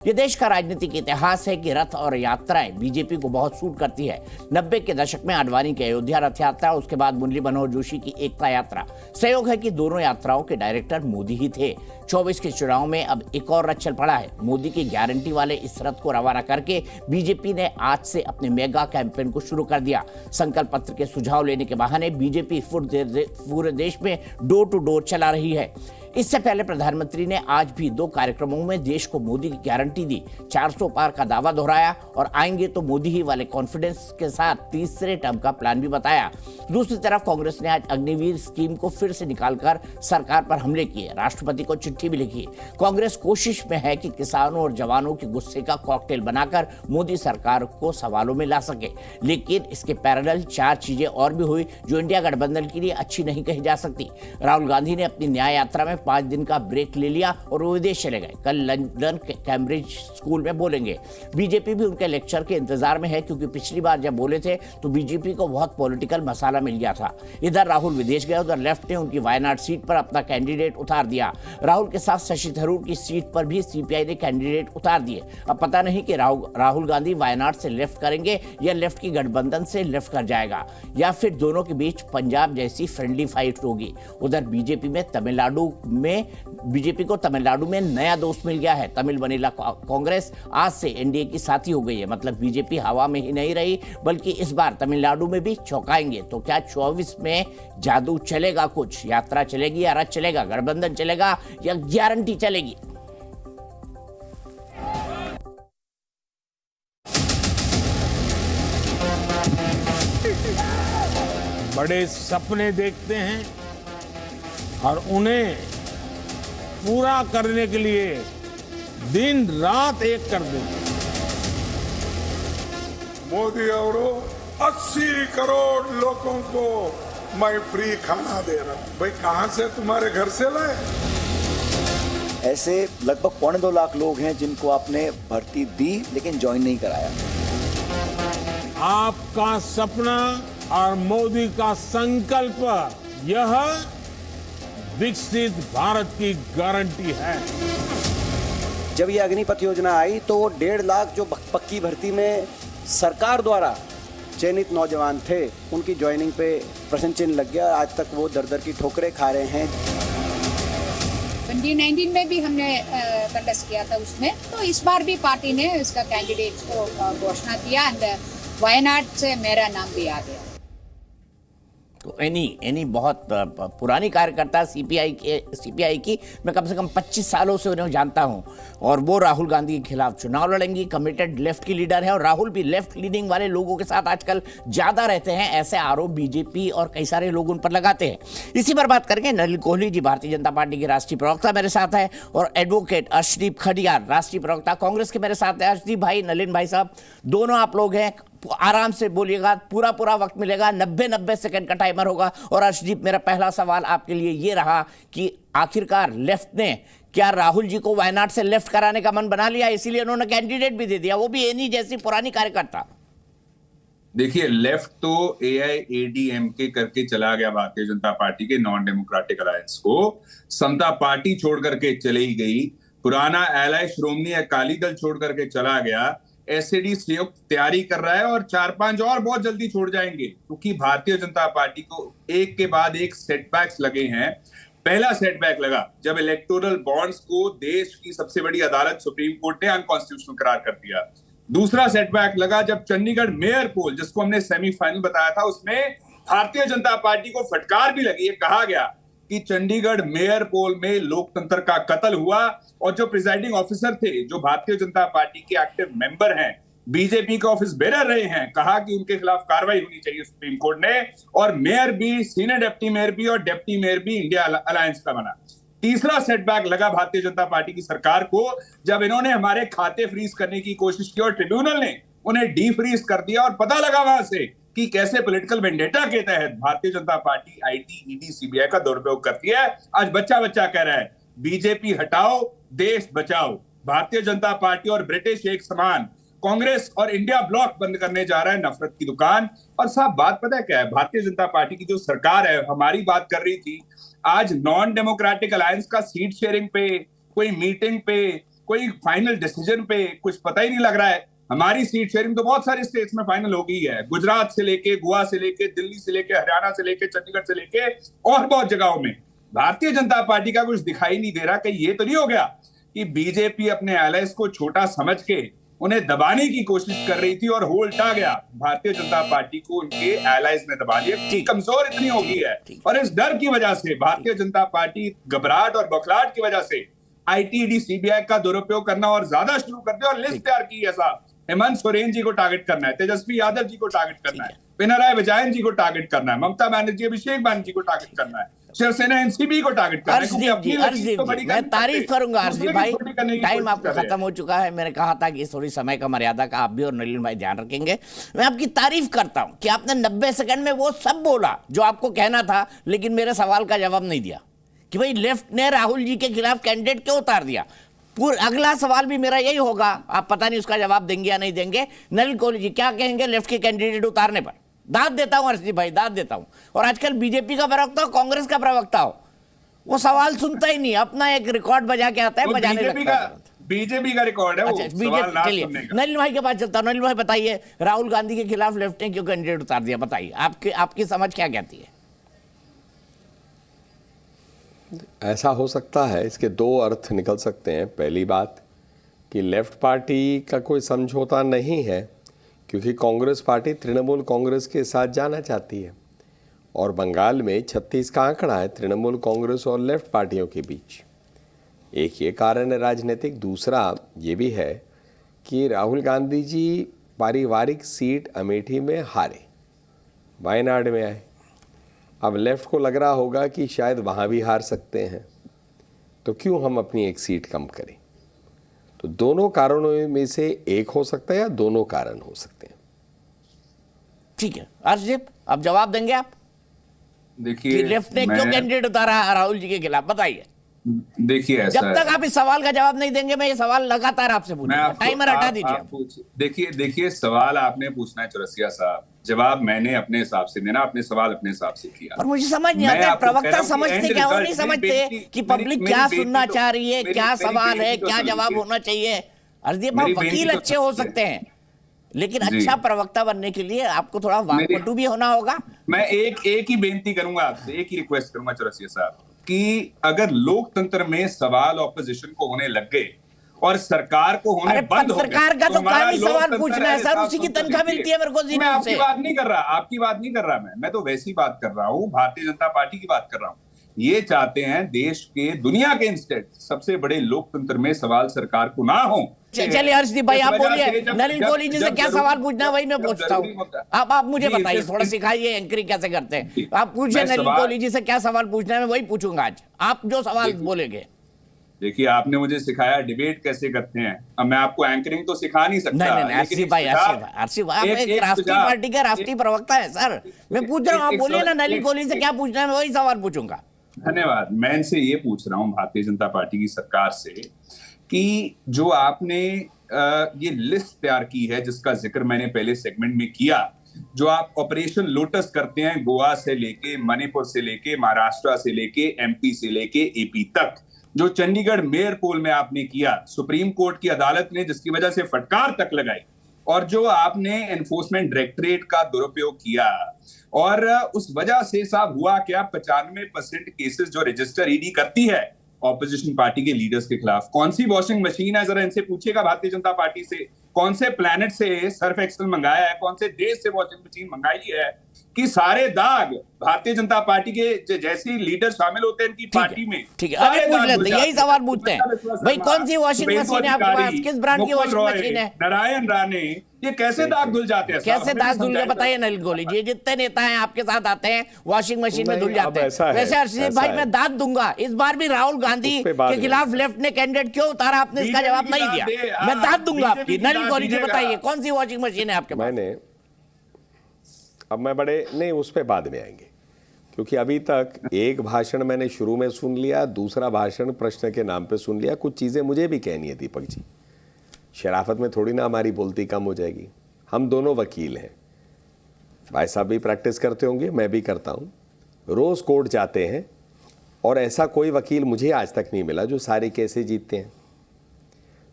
ये देश का राजनीतिक इतिहास है कि रथ और यात्राएं बीजेपी को बहुत सूट करती है। 90 के दशक में आडवाणी की अयोध्या रथ यात्रा, उसके बाद मुरली मनोहर जोशी की एकता यात्रा। संयोग है कि दोनों यात्राओं के डायरेक्टर मोदी ही थे। 24 के चुनाव में अब एक और रथ चल पड़ा है। मोदी की गारंटी वाले इस रथ को रवाना करके बीजेपी ने आज से अपने मेगा कैंपेन को शुरू कर दिया। संकल्प पत्र के सुझाव लेने के बहाने बीजेपी पूरे देश में डोर टू डोर चला रही है। इससे पहले प्रधानमंत्री ने आज भी 2 कार्यक्रमों में देश को मोदी की गारंटी दी, 400 पार का दावा दोहराया और आएंगे तो मोदी ही वाले कॉन्फिडेंस के साथ तीसरे टर्म का प्लान भी बताया। दूसरी तरफ कांग्रेस ने आज अग्निवीर स्कीम को फिर से निकालकर सरकार पर हमले किए, राष्ट्रपति को चिट्ठी भी लिखी। कांग्रेस कोशिश में है कि किसानों और जवानों के गुस्से का कॉकटेल बनाकर मोदी सरकार को सवालों में ला सके। लेकिन इसके पैरेलल 4 चीजें और भी हुई जो इंडिया गठबंधन के लिए अच्छी नहीं कही जा सकती। राहुल गांधी ने अपनी न्याय यात्रा में 5 दिन का ब्रेक ले लिया और वो विदेश चले गए। कल लंदन कैम्ब्रिज स्कूल में बोलेंगे। बीजेपी भी उनके लेक्चर के इंतजार में है, क्योंकि पिछली बार जब बोले थे तो बीजेपी को बहुत पॉलिटिकल मसाला मिल गया था। इधर राहुल विदेश गए, उधर लेफ्ट ने उनकी वायनाड सीट पर अपना कैंडिडेट उतार दिया। राहुल के साथ शशि थरूर की सीट पर भी सीपीआई ने कैंडिडेट उतार दिए। अब पता नहीं कि राहुल गांधी वायनाड से लेफ्ट करेंगे या लेफ्ट की गठबंधन से लेफ्ट कर जाएगा, या फिर दोनों के बीच पंजाब जैसी फ्रेंडली फाइट होगी। उधर बीजेपी को तमिलनाडु में नया दोस्त मिल गया है। तमिल वनीला कांग्रेस आज से एनडीए की साथी हो गई है। मतलब बीजेपी हवा में ही नहीं रही, बल्कि इस बार तमिलनाडु में भी चौंकाएंगे। तो क्या 24 में जादू चलेगा? कुछ यात्रा चलेगी या रथ चलेगा? गठबंधन चलेगा या गारंटी चलेगी? बड़े सपने देखते हैं और उन्हें पूरा करने के लिए दिन रात एक कर देते हैं। मोदी और 80 करोड़ लोगों को मैं फ्री खाना दे रहा हूं। भाई कहां से? तुम्हारे घर से लाए? ऐसे लगभग 2.25 लाख लोग हैं जिनको आपने भर्ती दी लेकिन ज्वाइन नहीं कराया। आपका सपना और मोदी का संकल्प, यह विकसित भारत की गारंटी है। जब ये अग्निपथ योजना आई तो 1.5 लाख जो पक्की भर्ती में सरकार द्वारा चयनित नौजवान थे, उनकी ज्वाइनिंग पे प्रश्न चिन्ह लग गया। आज तक वो दर दर की ठोकरें खा रहे हैं। 2019 में भी हमने कंटेस्ट किया था उसमें, तो इस बार भी पार्टी ने इसका कैंडिडेट को घोषणा किया एंड वायनाड से मेरा नाम भी आ गया। तो एनी बहुत पुरानी कार्यकर्ता सीपीआई की मैं कम से कम 25 सालों से उन्हें जानता हूं, और वो राहुल गांधी के खिलाफ चुनाव लड़ेंगी। कमिटेड लेफ्ट की लीडर है और राहुल भी लेफ्ट लीनिंग वाले लोगों के साथ आजकल ज्यादा रहते हैं। ऐसे आरोप बीजेपी और कई सारे लोग उन पर लगाते हैं। इसी पर बात करेंगे। नलिन कोहली जी भारतीय जनता पार्टी के राष्ट्रीय प्रवक्ता मेरे साथ है, और एडवोकेट अर्शदीप खडियार राष्ट्रीय प्रवक्ता कांग्रेस के मेरे साथ है। अर्शदीप भाई, नलिन भाई साहब, दोनों आप लोग हैं, आराम से बोलिएगा, पूरा वक्त मिलेगा। 90 सेकंड का टाइमर होगा। और अर्शदीप, मेरा पहला सवाल आपके लिए ये रहा कि आखिरकार लेफ्ट ने क्या राहुल जी को वायनाड से लेफ्ट कराने का मन बना लिया, इसीलिए उन्होंने कैंडिडेट भी दे दिया, वो भी एनी जैसी पुरानी कार्यकर्ता? देखिए, लेफ्ट तो AIADMK करके चला गया भारतीय जनता पार्टी के नॉन डेमोक्रेटिक अलायंस को। समता पार्टी छोड़ करके चली गई। पुराना एलाय श्रोमणी अकाली दल छोड़ करके चला गया। एसएडी संयुक्त तैयारी कर रहा है और 4-5 और बहुत जल्दी छोड़ जाएंगे, क्योंकि भारतीय जनता पार्टी को एक के बाद एक सेटबैक्स लगे हैं। पहला सेटबैक लगा जब इलेक्टोरल बॉन्ड्स को देश की सबसे बड़ी अदालत सुप्रीम कोर्ट ने अनकॉन्स्टिट्यूशनल करार कर दिया। दूसरा सेटबैक लगा जब चंडीगढ़ मेयर पोल, जिसको हमने सेमीफाइनल बताया था, उसमें भारतीय जनता पार्टी को फटकार भी लगी। कहा गया कि चंडीगढ़ मेयर पोल में लोकतंत्र का कत्ल हुआ, और जो प्रिजाइडिंग ऑफिसर थे, जो भारतीय जनता पार्टी के एक्टिव मेंबर हैं, बीजेपी के ऑफिस बेरर रहे हैं, कहा कि उनके खिलाफ कार्रवाई होनी चाहिए सुप्रीम कोर्ट ने। और मेयर भी, सीनियर डिप्टी मेयर भी और डिप्टी मेयर भी इंडिया अलायंस का बना। तीसरा सेटबैक लगा भारतीय जनता पार्टी की सरकार को जब इन्होंने हमारे खाते फ्रीज करने की कोशिश की और ट्रिब्यूनल ने उन्हें डी फ्रीज कर दिया, और पता लगा वहां से कि कैसे पॉलिटिकल वेंडेटा के तहत Bharatiya Janata party IT, ED, CBI का दुरुपयोग करती है। आज बच्चा कह रहा है बीजेपी हटाओ, देश बचाओ। भारतीय जनता पार्टी और ब्रिटिश एक समान, कांग्रेस और इंडिया ब्लॉक बंद करने जा रहा है नफरत की दुकान। और साहब, बात पता है क्या है? भारतीय जनता पार्टी की जो सरकार है, हमारी बात कर रही थी, आज नॉन डेमोक्रेटिक अलायंस का सीट शेयरिंग पे, कोई मीटिंग पे, कोई फाइनल डिसीजन पे कुछ पता ही नहीं लग रहा है। हमारी सीट शेयरिंग तो बहुत सारे स्टेट्स में फाइनल हो गई है, गुजरात से लेके, गोवा से लेके, दिल्ली से लेके, हरियाणा से लेके, चंडीगढ़ से लेके और बहुत जगहों में। भारतीय जनता पार्टी का कुछ दिखाई नहीं दे रहा। कहीं ये तो नहीं हो गया कि बीजेपी अपने एलाइज को छोटा समझ के उन्हें दबाने की कोशिश कर रही थी और वो उल्टा गया, भारतीय जनता पार्टी को उनके एलाइज ने दबा लिया। कमजोर इतनी हो गई है और इस डर की वजह से भारतीय जनता पार्टी घबराहट और बौखलाहट की वजह से आईटी सीबीआई का दुरुपयोग करना और ज्यादा शुरू कर दिया और लिस्ट तैयार की है साहब। हेमंत सोरेन जी को टारगेट करना है, तेजस्वी यादव जी को टारगेट करना है, पिनराई विजयन जी को टारगेट करना है, ममता बनर्जी अभिषेक बनर्जी को टारगेट करना है, शिवसेना एनसीपी को टारगेट करना है। मैं तारीफ करूंगा हर्षदीप भाई, टाइम आपका खत्म हो चुका है। मैंने कहा था कि थोड़ी समय का मर्यादा का आप भी और नलिन भाई ध्यान रखेंगे। मैं आपकी तारीफ करता हूं कि आपने 90 सेकंड में वो सब बोला जो आपको कहना था, लेकिन मेरे सवाल का जवाब नहीं दिया कि भाई लेफ्ट ने राहुल जी के खिलाफ कैंडिडेट क्यों उतार दिया। अगला सवाल भी मेरा यही होगा, आप पता नहीं उसका जवाब देंगे या नहीं देंगे। नलिन कोहली जी क्या कहेंगे लेफ्ट के कैंडिडेट उतारने पर? दाद देता हूं हर्षदीप भाई, दाद देता हूं। और आजकल बीजेपी का प्रवक्ता हो, कांग्रेस का प्रवक्ता हो, वो सवाल सुनता ही नहीं, अपना एक रिकॉर्ड बजा के आता है, बजाने लगता है। बीजेपी का रिकॉर्ड है वो। अच्छा, बीजेपी। चलिए नलिन भाई के पास चलता हूं। नलिन भाई बताइए, राहुल गांधी के खिलाफ लेफ्ट ने क्यों कैंडिडेट उतार दिया? बताइए, आपकी समझ क्या कहती है? ऐसा हो सकता है, इसके दो अर्थ निकल सकते हैं। पहली बात कि लेफ्ट पार्टी का कोई समझौता नहीं है, क्योंकि कांग्रेस पार्टी तृणमूल कांग्रेस के साथ जाना चाहती है और बंगाल में 36 का आंकड़ा है तृणमूल कांग्रेस और लेफ्ट पार्टियों के बीच। एक ये कारण है राजनीतिक। दूसरा ये भी है कि राहुल गांधी जी पारिवारिक सीट अमेठी में हारे, वायनाड में आए। अब लेफ्ट को लग रहा होगा कि शायद वहाँ भी हार सकते हैं, तो क्यों हम अपनी एक सीट कम करें। तो दोनों कारणों में से एक हो सकता है या दोनों कारण हो सकते हैं। ठीक है हर्षदीप, अब जवाब देंगे आप? देखिए, लेफ्ट ने क्यों कैंडिडेट उतारा राहुल जी के खिलाफ, बताइए। देखिए, जब तक आप इस सवाल का जवाब नहीं देंगे, मैं ये सवाल लगातार आपसे पूछूंगा। टाइमर हटा दीजिए। देखिए, सवाल आपने पूछना है चौरसिया साहब, जवाब मैंने अपने हिसाब से देना, अपने सवाल अपने हिसाब से किया। और मुझे समझ नहीं आता प्रवक्ता समझते क्या, वो नहीं समझते कि पब्लिक क्या सुनना चाह रही है, क्या सवाल है, क्या जवाब होना चाहिए। हर्षदीप, आप वकील अच्छे हो सकते हैं, लेकिन अच्छा प्रवक्ता बनने के लिए आपको थोड़ा वाकपटु भी होना होगा। मैं एक ही बेनती करूंगा आपसे, एक ही रिक्वेस्ट करूंगा चौरसिया साहब, कि अगर लोकतंत्र में सवाल ऑपोजिशन को होने लग गए और सरकार को होने बंद हो गए, सरकार का तो काम ही सवाल पूछना है सर, उसी की तनख्वाह मिलती है मेरे को। मैं आपकी बात नहीं कर रहा, मैं तो वैसी बात कर रहा हूँ, भारतीय जनता पार्टी की बात कर रहा हूँ। ये चाहते हैं देश के, दुनिया के इंस्टेंट सबसे बड़े लोकतंत्र में सवाल सरकार को ना हो। चलिए हर्षदीप भाई आप बोलिए, नलिन कोहली जी से क्या सवाल पूछना है वही मैं पूछता हूँ। आप मुझे बताइए, थोड़ा सिखाइए एंकरिंग कैसे करते हैं। आप पूछिए नलिन कोहली जी से क्या सवाल पूछना है, मैं वही पूछूंगा आज, आप जो सवाल बोलेंगे। देखिए, आपने मुझे सिखाया डिबेट कैसे करते हैं, अब मैं आपको एंकरिंग तो सिखा नहीं सकता। नहीं, हर्षदीप भाई आप एक राष्ट्रीय पार्टी के राष्ट्रीय प्रवक्ता है सर, मैं पूछ रहा हूँ, आप बोलिए ना नलिन कोहली से क्या पूछना है, मैं वही सवाल पूछूंगा। धन्यवाद। मैं इनसे ये पूछ रहा हूँ भारतीय जनता पार्टी की सरकार से कि जो आपने ये लिस्ट तैयार की है, जिसका जिक्र मैंने पहले सेगमेंट में किया, जो आप ऑपरेशन लोटस करते हैं, गोवा से लेके, मणिपुर से लेके, महाराष्ट्र से लेके, एमपी से लेके एपी तक, जो चंडीगढ़ मेयर पोल में आपने किया, सुप्रीम कोर्ट की अदालत ने जिसकी वजह से फटकार तक लगाई, और जो आपने एनफोर्समेंट डायरेक्टरेट का दुरुपयोग किया, और उस वजह से साहब हुआ क्या, 95% केसेस जो रजिस्टर ईडी करती है ऑपोजिशन पार्टी के लीडर्स के खिलाफ। कौन सी वॉशिंग मशीन है, जरा इनसे पूछिएगा भारतीय जनता पार्टी से, कौन से प्लैनेट से सर्फ एक्सेल मंगाया है, कौन से देश से वॉशिंग मशीन मंगाई है, कि सारे दाग भारतीय जनता पार्टी के जैसे लीडर शामिल होते हैं इनकी पार्टी में। ठीक है, अरे पूछ लेते हैं, यही सवाल पूछते हैं भाई, कौन सी वॉशिंग मशीन है आपके पास, किस ब्रांड की वॉशिंग मशीन है? नारायण राणे, ये कैसे दाग धुल जाते हैं, कैसे दाग धुल गए बताइए नलिन कोहली जी। जितने नेता हैं आपके साथ आते हैं वॉशिंग मशीन में धुल जाते हैं। वैसे हर्षदीप भाई मैं दाद दूंगा, इस बार भी राहुल गांधी के खिलाफ लेफ्ट ने कैंडिडेट क्यों उतारा, आपने इसका जवाब नहीं दिया, मैं दाद दूंगा आपकी। नलिन कोहली जी बताइए, कौन सी वॉशिंग मशीन है आपके पास? अब मैं बड़े नहीं, उस पर बाद में आएंगे, क्योंकि अभी तक एक भाषण मैंने शुरू में सुन लिया, दूसरा भाषण प्रश्न के नाम पे सुन लिया। कुछ चीज़ें मुझे भी कहनी है दीपक जी, शराफत में थोड़ी ना हमारी बोलती कम हो जाएगी। हम दोनों वकील हैं, भाई साहब भी प्रैक्टिस करते होंगे, मैं भी करता हूँ, रोज़ कोर्ट जाते हैं, और ऐसा कोई वकील मुझे आज तक नहीं मिला जो सारे केसेस जीतते हैं।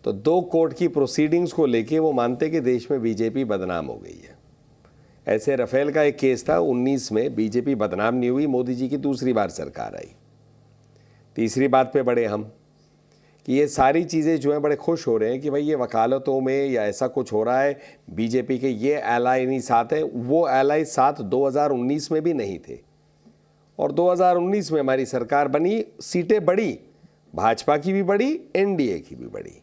तो 2 कोर्ट की प्रोसीडिंग्स को लेके वो मानते कि देश में बीजेपी बदनाम हो गई है। ऐसे राफेल का एक केस था 19 में, बीजेपी बदनाम नहीं हुई, मोदी जी की दूसरी बार सरकार आई। तीसरी बात पे बड़े हम कि ये सारी चीज़ें जो हैं बड़े खुश हो रहे हैं कि भाई ये वकालतों में या ऐसा कुछ हो रहा है, बीजेपी के ये एलाई नहीं साथ हैं। वो एलाई साथ 2019 में भी नहीं थे और 2019 में हमारी सरकार बनी, सीटें बढ़ी, भाजपा की भी बढ़ी, एनडीए की भी बढ़ी।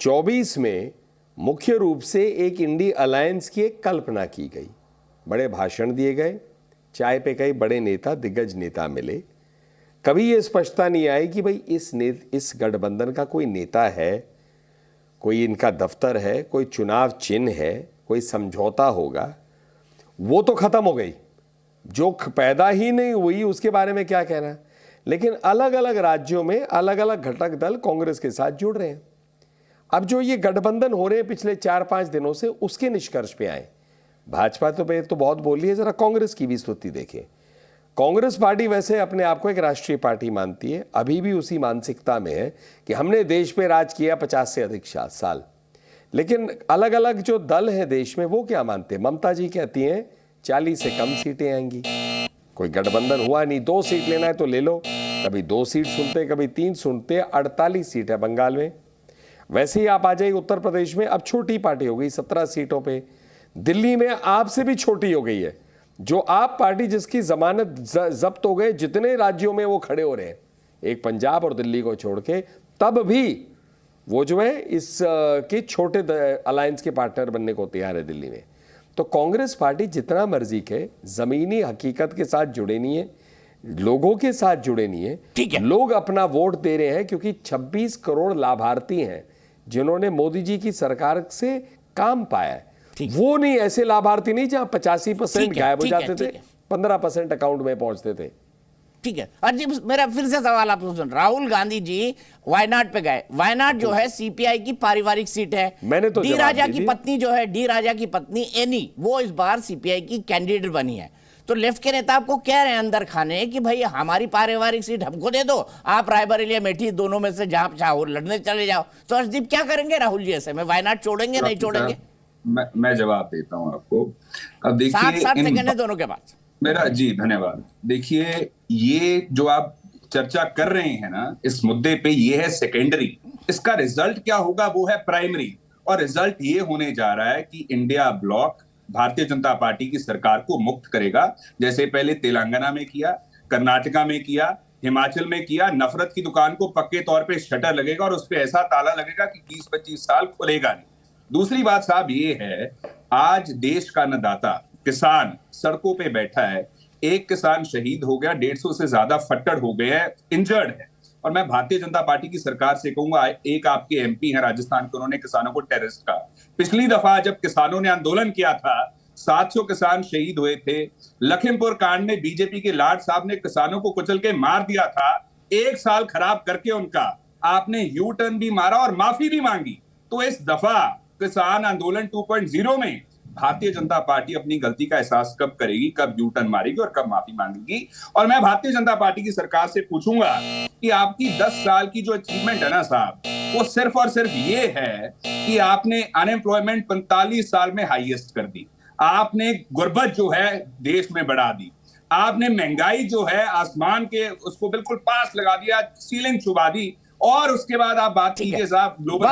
24 में मुख्य रूप से एक इंडी अलायंस की एक कल्पना की गई, बड़े भाषण दिए गए, चाय पे कई बड़े नेता, दिग्गज नेता मिले। कभी ये स्पष्टता नहीं आई कि भाई इस गठबंधन का कोई नेता है, कोई इनका दफ्तर है, कोई चुनाव चिन्ह है, कोई समझौता होगा। वो तो खत्म हो गई, जो पैदा ही नहीं हुई उसके बारे में क्या कहना। लेकिन अलग अलग राज्यों में अलग अलग घटक दल कांग्रेस के साथ जुड़ रहे हैं। अब जो ये गठबंधन हो रहे हैं पिछले 4-5 दिनों से, उसके निष्कर्ष पे आए। भाजपा तो बहुत बोल रही है, जरा कांग्रेस की भी स्तुति देखें। कांग्रेस पार्टी वैसे अपने आप को एक राष्ट्रीय पार्टी मानती है, अभी भी उसी मानसिकता में है कि हमने देश पे राज किया 50 से अधिक साल। लेकिन अलग अलग जो दल हैं देश में वो क्या मानते हैं? ममता जी कहती हैं 40 से कम सीटें आएंगी, कोई गठबंधन हुआ नहीं, 2 सीट लेना है तो ले लो। कभी 2 सीट सुनते, कभी 3 सुनते। 48 सीट है बंगाल में। वैसे ही आप आ जाइए उत्तर प्रदेश में, अब छोटी पार्टी हो गई 17 सीटों पे। दिल्ली में आपसे भी छोटी हो गई है। जो आप पार्टी जिसकी जमानत जब्त हो गए, जितने राज्यों में वो खड़े हो रहे हैं, एक पंजाब और दिल्ली को छोड़ के, तब भी वो जो है इस के छोटे अलायंस के पार्टनर बनने को तैयार है दिल्ली में। तो कांग्रेस पार्टी जितना मर्जी के जमीनी हकीकत के साथ जुड़े नहीं है, लोगों के साथ जुड़े नहीं है। ठीक है, लोग अपना वोट दे रहे हैं क्योंकि 26 करोड़ लाभार्थी हैं जिन्होंने मोदी जी की सरकार से काम पाया है। वो नहीं, ऐसे लाभार्थी नहीं जहां 85% गायब हो जाते थे, 15% अकाउंट में पहुंचते थे। ठीक है। और जी मेरा फिर से सवाल आपसे सुन, राहुल गांधी जी वायनाड पे गए। वायनाड जो है सीपीआई की पारिवारिक सीट है। मैंने तो डी राजा की पत्नी जो है, डी राजा की पत्नी एनी, वो इस बार सीपीआई की कैंडिडेट बनी है। तो लेफ्ट के नेता आपको कह रहे हैं अंदर खाने कि भाई हमारी पारिवारिक सीट हमको दे दो, आप रायबरेली मेठी दोनों में से जहां चाहो लड़ने चले जाओ। तो अर्शदीप क्या करेंगे राहुल जी ऐसे में? वायनाड छोड़ेंगे नहीं छोड़ेंगे? मैं जवाब देता हूं आपको। अब देखिए 60 सेकंड है दोनों के पास मेरा। जी धन्यवाद। देखिए ये जो आप चर्चा कर रहे हैं ना इस मुद्दे पे, ये है सेकेंडरी। इसका रिजल्ट क्या होगा वो है प्राइमरी। और रिजल्ट ये होने जा रहा है कि India block Bharatiya Janata party की सरकार को मुक्त करेगा, जैसे पहले तेलंगाना में किया, कर्नाटका में किया, हिमाचल में किया। नफरत की दुकान को पक्के तौर पे शटर लगेगा और उस पे ऐसा ताला लगेगा कि 20-25 साल खुलेगा नहीं। दूसरी बात साहब ये है, आज देश का अन्नदाता किसान सड़कों पे बैठा है। एक किसान शहीद हो गया, 150 से ज्यादा फट्टड़ हो गए हैं, इंजर्ड है। और मैं भारतीय जनता पार्टी की सरकार से कहूंगा, एक आपके एमपी हैं राजस्थान के, उन्होंने किसानों को टेररिस्ट कहा। पिछली दफा जब किसानों ने आंदोलन किया था 700 किसान शहीद हुए थे। लखीमपुर कांड में बीजेपी के लाड साहब ने किसानों को कुचल के मार दिया था। 1 साल खराब करके उनका आपने यू टर्न भी मारा और माफी भी मांगी। तो इस दफा किसान आंदोलन 2.0 में भारतीय जनता पार्टी अपनी गलती का एहसास कब करेगी, कब यू टर्न मारेगी और कब माफी मांगेगी? और मैं भारतीय जनता पार्टी की सरकार से पूछूंगा कि आपकी 10 साल की जो अचीवमेंट है ना साहब, वो सिर्फ और सिर्फ ये है कि आपने अनएम्प्लॉयमेंट 45 साल में हाईएस्ट कर दी, आपने गुर्बत जो है देश में बढ़ा दी, आपने महंगाई जो है आसमान के उसको बिल्कुल पास लगा दिया, सीलिंग छुपा दी। और उसके बाद आप बात कीजिए साहब ग्लोबल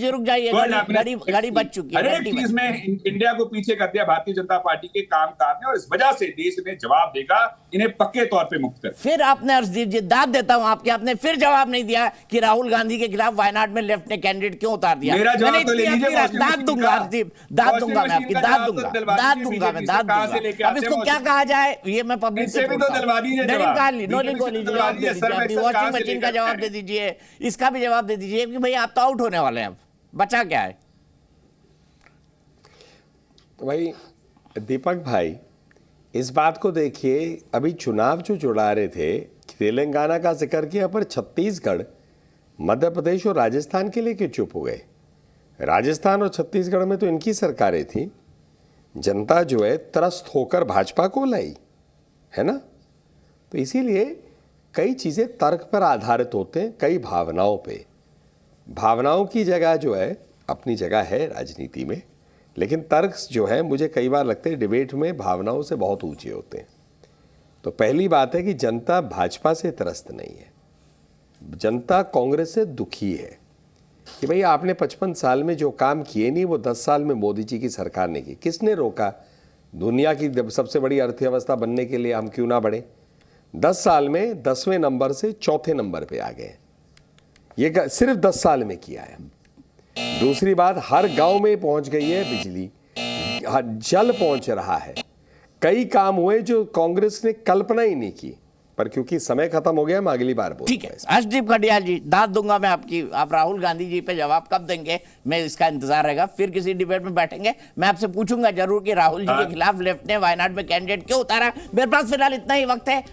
रुक जाइए, गाड़ी बच चुकी है। हर एक चीज में इंडिया को पीछे कर दिया भारतीय जनता पार्टी के काम काज ने, और इस वजह से देश इन्हें जवाब देगा, इन्हें पक्के तौर पे मुक्त कर। फिर आपने अर्शदीप जी दाद देता हूं आपके, आपने फिर जवाब नहीं दिया कि राहुल गांधी के खिलाफ वायनाड में लेफ्ट ने कैंडिडेट क्यों उतार दिया। मेरा जवाब तो ले लीजिए। दाद दूंगा अर्शदीप, दाद दूंगा मैं आपकी, दाद दूंगा मैं, दाद दूंगा। अब इसको क्या कहा जाए ये मैं पब्लिक से वॉशिंग मशीन का जवाब दे दीजिए, इसका भी जवाब दे दीजिए कि भाई आप तो आउट होने वाले हैं, अब बचा क्या है? तो भाई दीपक भाई इस बात को देखिए, अभी चुनाव जो जुड़ा रहे थे, तेलंगाना का जिक्र किया, पर छत्तीसगढ़, मध्य प्रदेश और राजस्थान के लिए क्यों चुप हो गए? राजस्थान और छत्तीसगढ़ में तो इनकी सरकारें थी, जनता जो है त्रस्त होकर भाजपा को लाई है ना। तो इसीलिए कई चीज़ें तर्क पर आधारित होते हैं, कई भावनाओं पे। भावनाओं की जगह जो है अपनी जगह है राजनीति में, लेकिन तर्क जो है मुझे कई बार लगता है डिबेट में भावनाओं से बहुत ऊंचे होते हैं। तो पहली बात है कि जनता भाजपा से त्रस्त नहीं है, जनता कांग्रेस से दुखी है कि भाई आपने 55 साल में जो काम किए नहीं वो 10 साल में मोदी जी की सरकार ने की। किसने रोका? दुनिया की सबसे बड़ी अर्थव्यवस्था बनने के लिए हम क्यों ना बढ़े? 10 साल में 10वें नंबर से 4थे नंबर पे आ गए। ये सिर्फ 10 साल में किया है। दूसरी बात, हर गांव में पहुंच गई है बिजली, जल पहुंच रहा है। कई काम हुए जो कांग्रेस ने कल्पना ही नहीं की, पर क्योंकि समय खत्म हो गया मैं अगली बार बोलूंगा। ठीक है हर्षदीप खंडियाल जी, दाद दूंगा मैं आपकी। आप राहुल गांधी जी पे जवाब कब देंगे, मैं इसका इंतजार रहेगा। फिर किसी डिबेट में बैठेंगे, मैं आपसे पूछूंगा जरूर कि राहुल जी के खिलाफ लेफ्ट ने वायनाड में कैंडिडेट क्यों उतारा। मेरे पास फिलहाल इतना ही वक्त है।